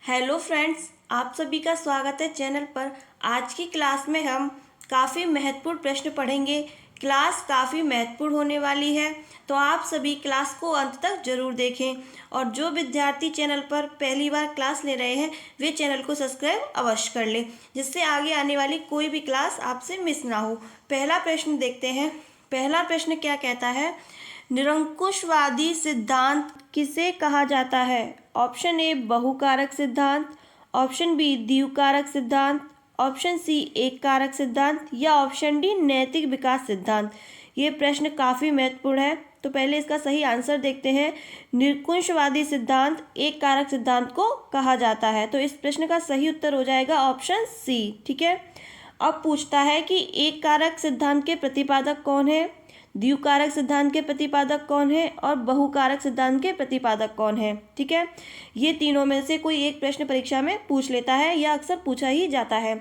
Hello friends, आप सभी का स्वागत है चैनल पर। आज की क्लास में हम काफ़ी महत्वपूर्ण प्रश्न पढ़ेंगे। क्लास काफ़ी महत्वपूर्ण होने वाली है, तो आप सभी क्लास को अंत तक जरूर देखें। और जो विद्यार्थी चैनल पर पहली बार क्लास ले रहे हैं वे चैनल को सब्सक्राइब अवश्य कर लें, जिससे आगे आने वाली कोई भी क्लास आपसे मिस ना हो। पहला प्रश्न देखते हैं। पहला प्रश्न क्या कहता है? निरंकुशवादी सिद्धांत किसे कहा जाता है? ऑप्शन ए बहुकारक सिद्धांत, ऑप्शन बी द्विकारक सिद्धांत, ऑप्शन सी एक कारक सिद्धांत या ऑप्शन डी नैतिक विकास सिद्धांत। ये प्रश्न काफ़ी महत्वपूर्ण है, तो पहले इसका सही आंसर देखते हैं। निरंकुशवादी सिद्धांत एक कारक सिद्धांत को कहा जाता है, तो इस प्रश्न का सही उत्तर हो जाएगा ऑप्शन सी। ठीक है। अब पूछता है कि एक कारक सिद्धांत के प्रतिपादक कौन है, द्विकारक सिद्धांत के प्रतिपादक कौन है और बहुकारक सिद्धांत के प्रतिपादक कौन है। ठीक है, ये तीनों में से कोई एक प्रश्न परीक्षा में पूछ लेता है या अक्सर पूछा ही जाता है।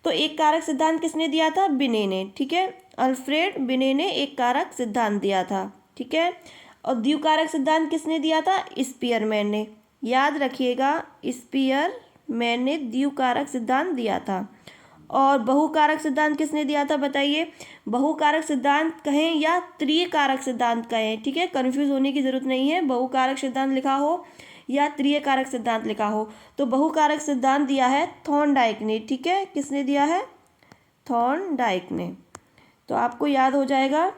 तो एक कारक सिद्धांत किसने दिया था? बिने ने। ठीक है, अल्फ्रेड बिने ने एक कारक सिद्धांत दिया था। ठीक है, और द्विकारक सिद्धांत किसने दिया था? स्पीयरमैन ने। याद रखिएगा, स्पीयरमैन ने द्विकारक सिद्धांत दिया था। और बहुकारक सिद्धांत किसने दिया था बताइए? बहुकारक सिद्धांत कहें या त्रिकारक सिद्धांत कहें, ठीक है, कंफ्यूज होने की जरूरत नहीं है। बहुकारक सिद्धांत लिखा हो या त्रिकारक सिद्धांत लिखा हो, तो बहुकारक सिद्धांत दिया है थॉर्नडाइक ने। ठीक है, किसने दिया है? थॉर्नडाइक ने। तो आपको याद हो जाएगा।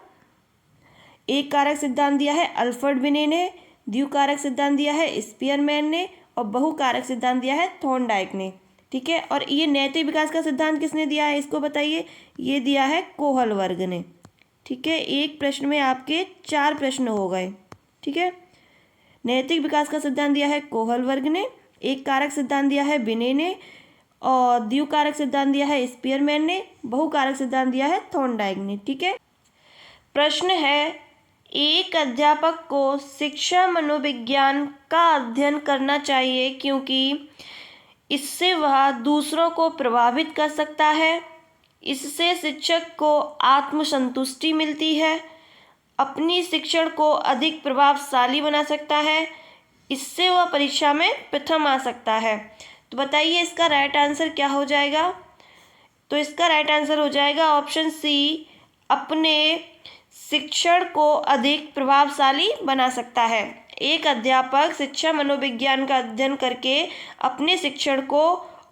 एक कारक सिद्धांत दिया है अल्फ्रेड बिने ने, द्विकारक सिद्धांत दिया है स्पीयरमैन ने और बहुकारक सिद्धांत दिया है थॉर्नडाइक ने। ठीक है, और ये नैतिक विकास का सिद्धांत किसने दिया है इसको बताइए? ये दिया है कोहलवर्ग ने। ठीक है, एक प्रश्न में आपके 4 प्रश्न हो गए। ठीक है, नैतिक विकास का सिद्धांत दिया है कोहलवर्ग ने, एक कारक सिद्धांत दिया है बिने ने और द्विकारक सिद्धांत दिया है स्पीयरमैन ने, बहुकारक सिद्धांत दिया है थॉर्नडाइक ने। ठीक है, प्रश्न है, एक अध्यापक को शिक्षा मनोविज्ञान का अध्ययन करना चाहिए क्योंकि इससे वह दूसरों को प्रभावित कर सकता है, इससे शिक्षक को आत्मसंतुष्टि मिलती है, अपनी शिक्षण को अधिक प्रभावशाली बना सकता है, इससे वह परीक्षा में प्रथम आ सकता है। तो बताइए इसका राइट आंसर क्या हो जाएगा? तो इसका राइट आंसर हो जाएगा ऑप्शन सी, अपने शिक्षण को अधिक प्रभावशाली बना सकता है। एक अध्यापक शिक्षा मनोविज्ञान का अध्ययन करके अपने शिक्षण को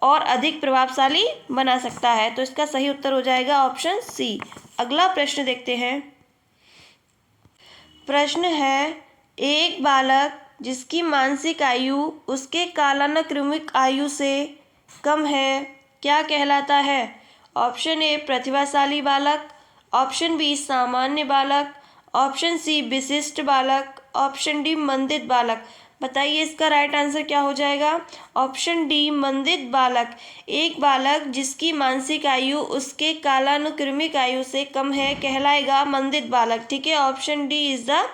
और अधिक प्रभावशाली बना सकता है। तो इसका सही उत्तर हो जाएगा ऑप्शन सी। अगला प्रश्न देखते हैं। प्रश्न है, एक बालक जिसकी मानसिक आयु उसके कालानुक्रमिक आयु से कम है क्या कहलाता है? ऑप्शन ए प्रतिभाशाली बालक, ऑप्शन बी सामान्य बालक, ऑप्शन सी विशिष्ट बालक, ऑप्शन डी मंदित बालक। बताइए इसका राइट आंसर क्या हो जाएगा? ऑप्शन डी मंदित बालक। एक बालक जिसकी मानसिक आयु उसके कालानुक्रमिक आयु से कम है कहलाएगा मंदित बालक। ठीक है, option D is the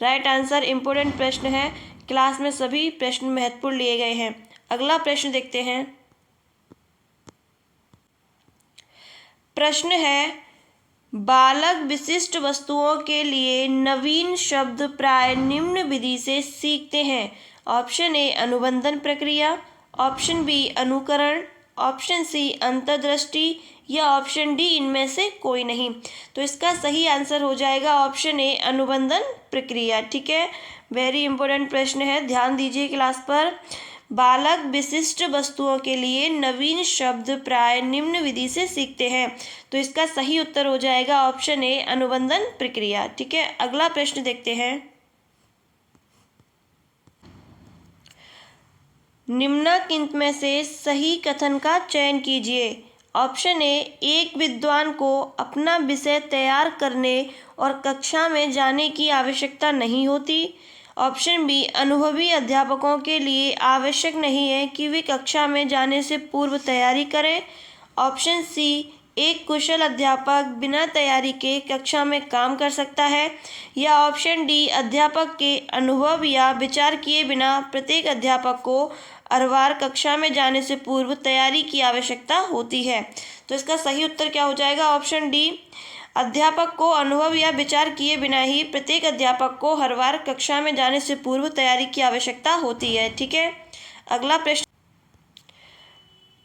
right answer. Important प्रश्न है, क्लास में सभी प्रश्न महत्वपूर्ण लिए गए हैं। अगला प्रश्न देखते हैं। प्रश्न है, बालक विशिष्ट वस्तुओं के लिए नवीन शब्द प्राय निम्न विधि से सीखते हैं। ऑप्शन ए अनुबंधन प्रक्रिया, ऑप्शन बी अनुकरण, ऑप्शन सी अंतर्दृष्टि या ऑप्शन डी इनमें से कोई नहीं। तो इसका सही आंसर हो जाएगा ऑप्शन ए अनुबंधन प्रक्रिया। ठीक है, वेरी इंपॉर्टेंट प्रश्न है, ध्यान दीजिए क्लास पर। बालक विशिष्ट वस्तुओं के लिए नवीन शब्द प्राय निम्न विधि से सीखते हैं, तो इसका सही उत्तर हो जाएगा ऑप्शन ए अनुबंधन प्रक्रिया। ठीक है, अगला प्रश्न देखते हैं। निम्नलिखित में से सही कथन का चयन कीजिए। ऑप्शन ए, एक विद्वान को अपना विषय तैयार करने और कक्षा में जाने की आवश्यकता नहीं होती। ऑप्शन बी, अनुभवी अध्यापकों के लिए आवश्यक नहीं है कि वे कक्षा में जाने से पूर्व तैयारी करें। ऑप्शन सी, एक कुशल अध्यापक बिना तैयारी के कक्षा में काम कर सकता है। या ऑप्शन डी, अध्यापक के अनुभव या विचार किए बिना प्रत्येक अध्यापक को हर बार कक्षा में जाने से पूर्व तैयारी की आवश्यकता होती है। तो इसका सही उत्तर क्या हो जाएगा? ऑप्शन डी, अध्यापक को अनुभव या विचार किए बिना ही प्रत्येक अध्यापक को हर बार कक्षा में जाने से पूर्व तैयारी की आवश्यकता होती है। ठीक है, अगला प्रश्न।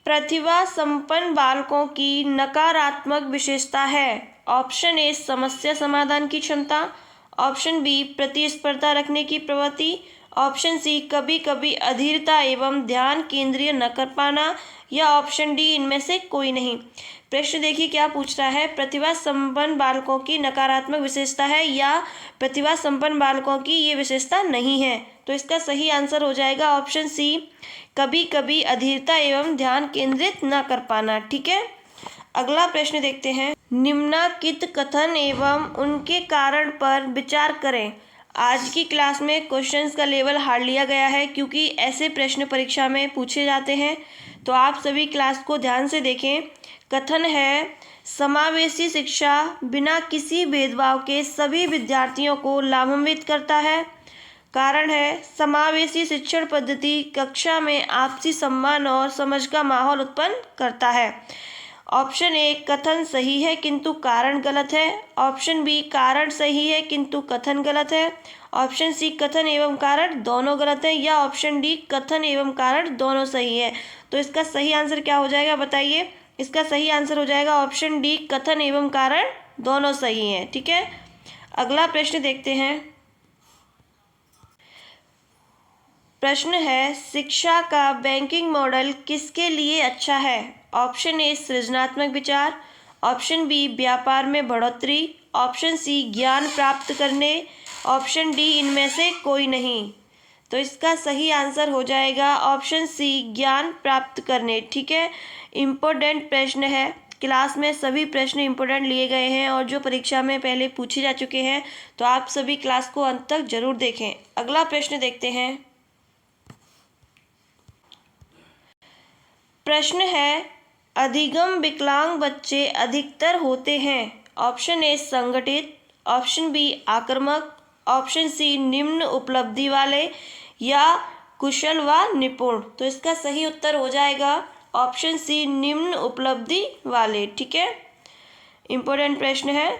प्रतिभा संपन्न बालकों की नकारात्मक विशेषता है? ऑप्शन ए समस्या समाधान की क्षमता, ऑप्शन बी प्रतिस्पर्धा रखने की प्रवृत्ति, ऑप्शन सी कभी कभी अधीरता एवं ध्यान केंद्रीय न कर पाना, या ऑप्शन डी इनमें से कोई नहीं। प्रश्न देखिए क्या पूछ रहा है, प्रतिभा संपन्न बालकों की नकारात्मक विशेषता है या प्रतिभा संपन्न बालकों की ये विशेषता नहीं है। तो इसका सही आंसर हो जाएगा ऑप्शन सी कभी कभी अधीरता एवं ध्यान केंद्रित न कर पाना। ठीक है, अगला प्रश्न देखते हैं। निम्नलिखित कथन एवं उनके कारण पर विचार करें। आज की क्लास में क्वेश्चंस का लेवल हार्ड लिया गया है क्योंकि ऐसे प्रश्न परीक्षा में पूछे जाते हैं, तो आप सभी क्लास को ध्यान से देखें। कथन है, समावेशी शिक्षा बिना किसी भेदभाव के सभी विद्यार्थियों को लाभान्वित करता है। कारण है, समावेशी शिक्षण पद्धति कक्षा में आपसी सम्मान और समझ का माहौल उत्पन्न करता है। ऑप्शन ए कथन सही है किंतु कारण गलत है, ऑप्शन बी कारण सही है किंतु कथन गलत है, ऑप्शन सी कथन एवं कारण दोनों गलत है, या ऑप्शन डी कथन एवं कारण दोनों सही है। तो इसका सही आंसर क्या हो जाएगा बताइए। इसका सही आंसर हो जाएगा ऑप्शन डी कथन एवं कारण दोनों सही हैं। ठीक है, अगला प्रश्न देखते हैं। प्रश्न है, शिक्षा का बैंकिंग मॉडल किसके लिए अच्छा है? ऑप्शन ए सृजनात्मक विचार, ऑप्शन बी व्यापार में बढ़ोतरी, ऑप्शन सी ज्ञान प्राप्त करने, ऑप्शन डी इनमें से कोई नहीं। तो इसका सही आंसर हो जाएगा ऑप्शन सी ज्ञान प्राप्त करने। ठीक है, इम्पोर्टेंट प्रश्न है, क्लास में सभी प्रश्न इम्पोर्टेंट लिए गए हैं और जो परीक्षा में पहले पूछे जा चुके हैं, तो आप सभी क्लास को अंत तक जरूर देखें। अगला प्रश्न देखते हैं। प्रश्न है, अधिगम विकलांग बच्चे अधिकतर होते हैं। ऑप्शन ए संगठित, ऑप्शन बी आक्रामक, ऑप्शन सी निम्न उपलब्धि वाले, या कुशल व निपुण। तो इसका सही उत्तर हो जाएगा ऑप्शन सी निम्न उपलब्धि वाले। ठीक है, इम्पोर्टेंट प्रश्न है,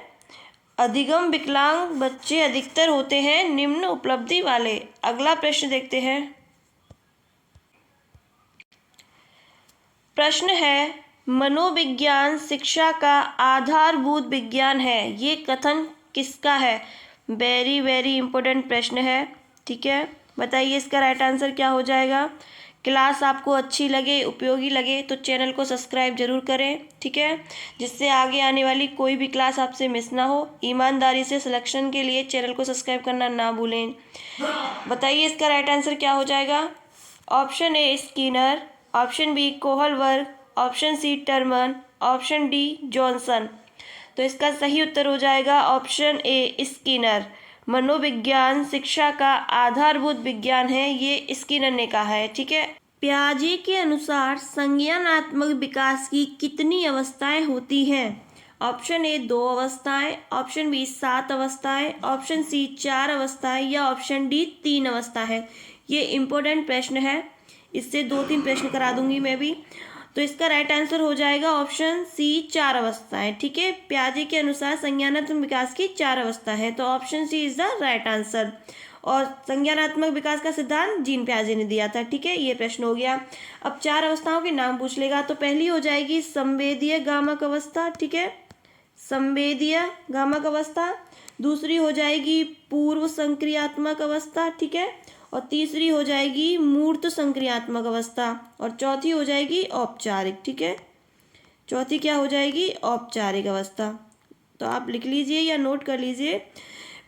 अधिगम विकलांग बच्चे अधिकतर होते हैं निम्न उपलब्धि वाले। अगला प्रश्न देखते हैं। प्रश्न है, मनोविज्ञान शिक्षा का आधारभूत विज्ञान है, ये कथन किसका है? वेरी वेरी इंपॉर्टेंट प्रश्न है। ठीक है, बताइए इसका राइट आंसर क्या हो जाएगा। क्लास आपको अच्छी लगे, उपयोगी लगे तो चैनल को सब्सक्राइब जरूर करें। ठीक है, जिससे आगे आने वाली कोई भी क्लास आपसे मिस ना हो। ईमानदारी से सिलेक्शन के लिए चैनल को सब्सक्राइब करना ना भूलें। बताइए इसका राइट आंसर क्या हो जाएगा। Option A Skinner, option B Kohlberg, option C Terman, option D Johnson. तो इसका सही उत्तर हो जाएगा ऑप्शन ए स्किनर। मनोविज्ञान शिक्षा का आधारभूत विज्ञान है, ये स्किनर ने कहा है। ठीक है, पियाजे के अनुसार संज्ञानात्मक विकास की कितनी अवस्थाएं होती हैं? ऑप्शन ए 2 अवस्थाएं, ऑप्शन बी 7 अवस्थाएं, ऑप्शन सी 4 अवस्थाएं, या ऑप्शन डी 3 अवस्था है। ये इम्पोर्टेंट प्रश्न है, इससे 2-3 प्रश्न करा दूंगी मैं भी। तो इसका राइट आंसर हो जाएगा ऑप्शन सी 4 अवस्थाएं। ठीक है, पियाजे के अनुसार संज्ञानात्मक विकास की 4 अवस्था है, तो option C is the right answer. और संज्ञानात्मक विकास का सिद्धांत जीन पियाजे ने दिया था। ठीक है, ये प्रश्न हो गया। अब 4 अवस्थाओं के नाम पूछ लेगा, तो पहली हो जाएगी संवेदीय गामक अवस्था। ठीक है, संवेदीय गामक अवस्था। दूसरी हो जाएगी पूर्व संक्रियात्मक अवस्था। ठीक है, और तीसरी हो जाएगी मूर्त संक्रियात्मक अवस्था, और चौथी हो जाएगी औपचारिक। ठीक है, चौथी क्या हो जाएगी? औपचारिक अवस्था। तो आप लिख लीजिए या नोट कर लीजिए।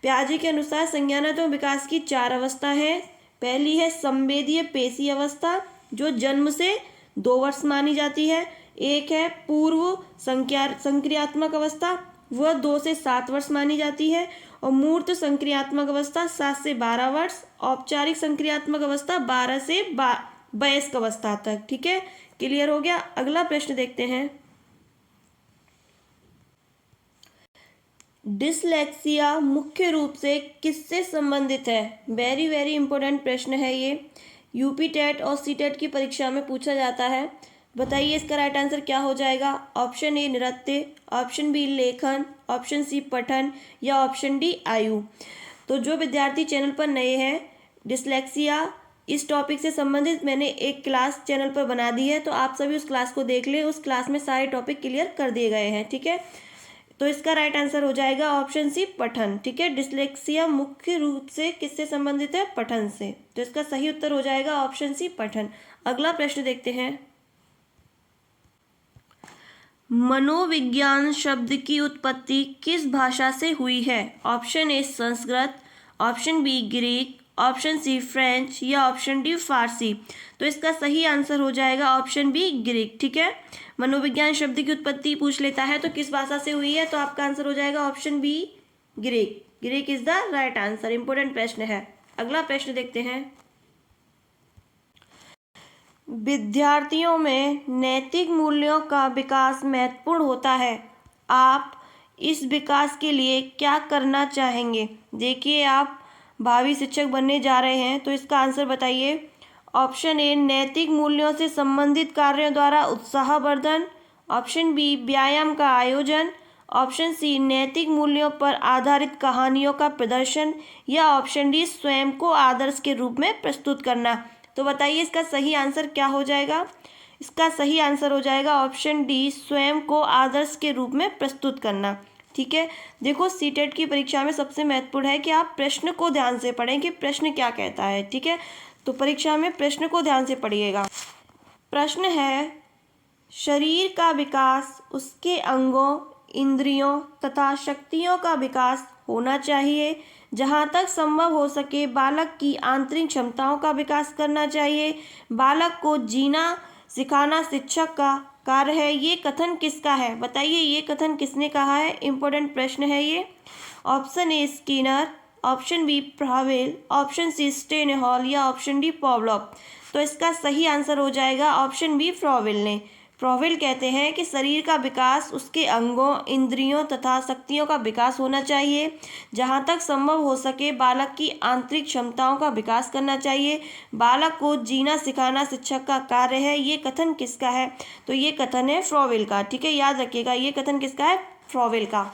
पियाजे के अनुसार संज्ञानात्मक विकास की 4 अवस्था है। पहली है संवेदीय पेशी अवस्था, जो जन्म से 2 वर्ष मानी जाती है। एक है पूर्व संक्रियात्मक अवस्था, वह 2 से 7 वर्ष मानी जाती है। और मूर्त संक्रियात्मक अवस्था 7 से 12 वर्ष। औपचारिक संक्रियात्मक अवस्था 12 से 22 अवस्था तक। ठीक है, क्लियर हो गया। अगला प्रश्न देखते हैं। डिसलेक्सिया मुख्य रूप से किससे संबंधित है? वेरी वेरी इंपॉर्टेंट प्रश्न है ये, यूपी टेट और सी टेट की परीक्षा में पूछा जाता है। बताइए इसका राइट आंसर क्या हो जाएगा। ऑप्शन ए नृत्य, ऑप्शन बी लेखन, ऑप्शन सी पठन, या ऑप्शन डी आयु। तो जो विद्यार्थी चैनल पर नए हैं, डिसलेक्सिया इस टॉपिक से संबंधित मैंने एक क्लास चैनल पर बना दी है, तो आप सभी उस क्लास को देख लें। उस क्लास में सारे टॉपिक क्लियर कर दिए गए हैं। ठीक है, तो इसका राइट आंसर हो जाएगा ऑप्शन सी, पठन। ठीक है, डिसलेक्सिया मुख्य रूप से किससे संबंधित है? पठन से। तो इसका सही उत्तर हो जाएगा ऑप्शन सी, पठन। अगला प्रश्न देखते हैं। मनोविज्ञान शब्द की उत्पत्ति किस भाषा से हुई है? Option A Sanskrit, option B Greek, option C French या ऑप्शन डी फारसी। तो इसका सही आंसर हो जाएगा ऑप्शन बी, ग्रीक। ठीक है, मनोविज्ञान शब्द की उत्पत्ति पूछ लेता है तो किस भाषा से हुई है, तो आपका आंसर हो जाएगा option B, Greek. Greek is the right answer. Important प्रश्न है। अगला प्रश्न देखते हैं। विद्यार्थियों में नैतिक मूल्यों का विकास महत्वपूर्ण होता है। आप इस विकास के लिए क्या करना चाहेंगे? देखिए, आप भावी शिक्षक बनने जा रहे हैं, तो इसका आंसर बताइए। ऑप्शन ए नैतिक मूल्यों से संबंधित कार्यों द्वारा उत्साहवर्धन, ऑप्शन बी व्यायाम का आयोजन, ऑप्शन सी नैतिक मूल्यों पर आधारित कहानियों का प्रदर्शन या ऑप्शन डी स्वयं को आदर्श के रूप में प्रस्तुत करना। तो बताइए इसका सही आंसर क्या हो जाएगा? इसका सही आंसर हो जाएगा ऑप्शन डी, स्वयं को आदर्श के रूप में प्रस्तुत करना। ठीक है, देखो सीटेट की परीक्षा में सबसे महत्वपूर्ण है कि आप प्रश्न को ध्यान से पढ़ें कि प्रश्न क्या कहता है। ठीक है, तो परीक्षा में प्रश्न को ध्यान से पढ़िएगा। प्रश्न है, शरीर का विकास उसके अंगों, इंद्रियों तथा शक्तियों का विकास होना चाहिए। जहाँ तक संभव हो सके बालक की आंतरिक क्षमताओं का विकास करना चाहिए। बालक को जीना सिखाना शिक्षक का कार्य है। ये कथन किसका है? बताइए, ये कथन किसने कहा है? इंपॉर्टेंट प्रश्न है ये। Option A Skinner, option B Froebel, option C Stanley Hall या ऑप्शन डी पॉवलोव। तो इसका सही आंसर हो जाएगा ऑप्शन बी, फ्रॉवेल ने। फ्रॉवेल कहते हैं कि शरीर का विकास उसके अंगों, इंद्रियों तथा शक्तियों का विकास होना चाहिए। जहाँ तक संभव हो सके बालक की आंतरिक क्षमताओं का विकास करना चाहिए। बालक को जीना सिखाना शिक्षक का कार्य है। ये कथन किसका है? तो ये कथन है फ्रॉवेल का। ठीक है, याद रखिएगा, ये कथन किसका है? फ्रॉवेल का।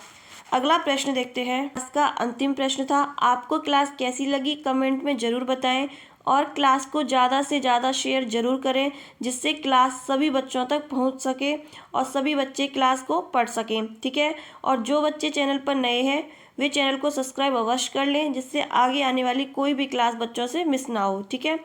अगला प्रश्न देखते हैं। इसका अंतिम प्रश्न था। आपको क्लास कैसी लगी कमेंट में ज़रूर बताएं और क्लास को ज़्यादा से ज़्यादा शेयर ज़रूर करें, जिससे क्लास सभी बच्चों तक पहुंच सके और सभी बच्चे क्लास को पढ़ सकें। ठीक है, और जो बच्चे चैनल पर नए हैं वे चैनल को सब्सक्राइब अवश्य कर लें, जिससे आगे आने वाली कोई भी क्लास बच्चों से मिस ना हो। ठीक है।